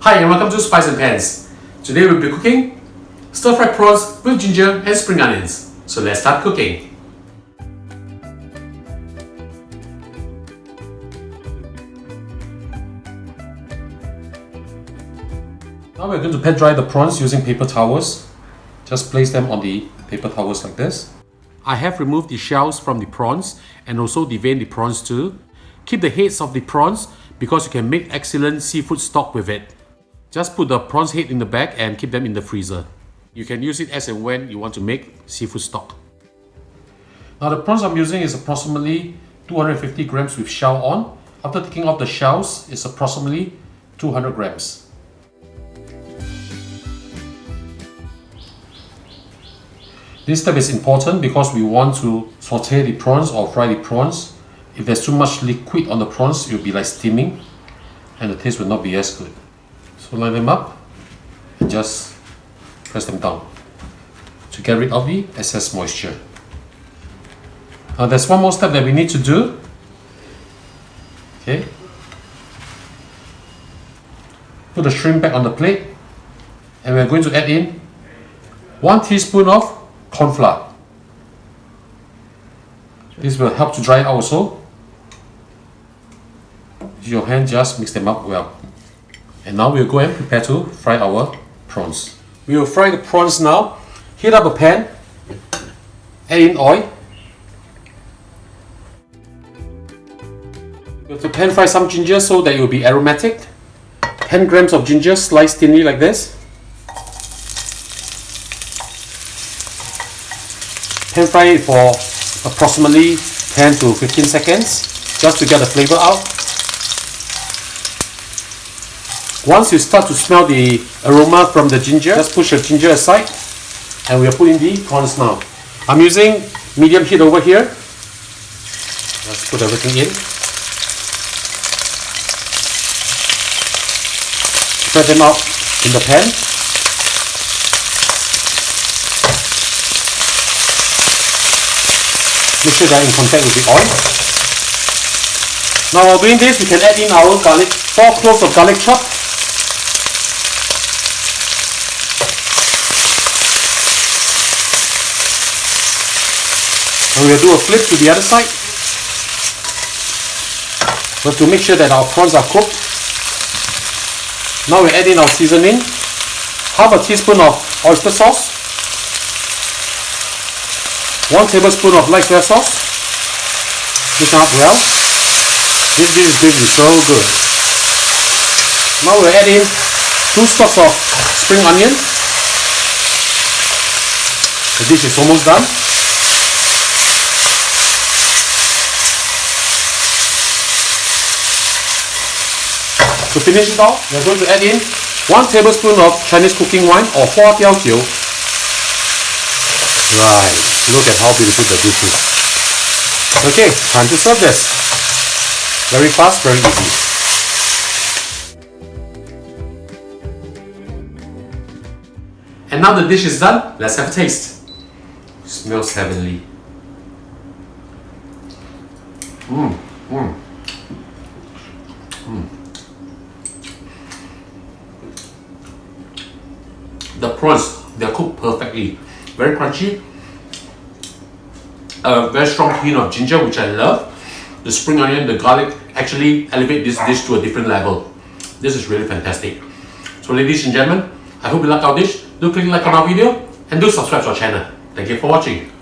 Hi and welcome to Spice and Pans. Today we'll be cooking stir-fried prawns with ginger and spring onions. So let's start cooking. Now we're going to pan dry the prawns using paper towels. Just place them on the paper towels like this. I have removed the shells from the prawns and also deveined the prawns too. Keep the heads of the prawns because you can make excellent seafood stock with it. Just put the prawns head in the bag and keep them in the freezer. You can use it as and when you want to make seafood stock. Now the prawns I'm using is approximately 250 grams with shell on. After taking off the shells, it's approximately 200 grams. This step is important because we want to saute the prawns or fry the prawns. If there's too much liquid on the prawns, it will be like steaming and the taste will not be as good. So line them up and just press them down to get rid of the excess moisture. Now there's one more step that we need to do. Okay. Put the shrimp back on the plate and we're going to add in 1 teaspoon of corn flour. This will help to dry it out also. With your hand, just mix them up well. And now we'll go and prepare to fry our prawns. We will fry the prawns now. Heat up a pan, add in oil. You have to pan fry some ginger so that it will be aromatic. 10 grams of ginger sliced thinly like this. Pan fry it for approximately 10 to 15 seconds just to get the flavor out. Once you start to smell the aroma from the ginger, just push the ginger aside and we are putting the prawns now. I'm using medium heat over here. Let's put everything in. Spread them out in the pan. Make sure they're in contact with the oil. Now while doing this, we can add in our garlic, 4 cloves of garlic chop. And we'll do a flip to the other side. We have to make sure that our prawns are cooked. Now we add in our seasoning, half a teaspoon of oyster sauce, 1 tablespoon of light soy sauce. Mix up well. This dish is going to be so good. Now we'll add in 2 stalks of spring onion. The dish is almost done. To finish it off, we're going to add in 1 tablespoon of Chinese cooking wine or 花雕酒. Right, look at how beautiful the dish is. Okay, time to serve this. Very fast, very easy. And now the dish is done, let's have a taste. It smells heavenly. The prawns, they're cooked perfectly. Very crunchy. A very strong hint of ginger, which I love. The spring onion, the garlic actually elevate this dish to a different level. This is really fantastic. So ladies and gentlemen, I hope you like our dish. Do click like on our video and do subscribe to our channel. Thank you for watching.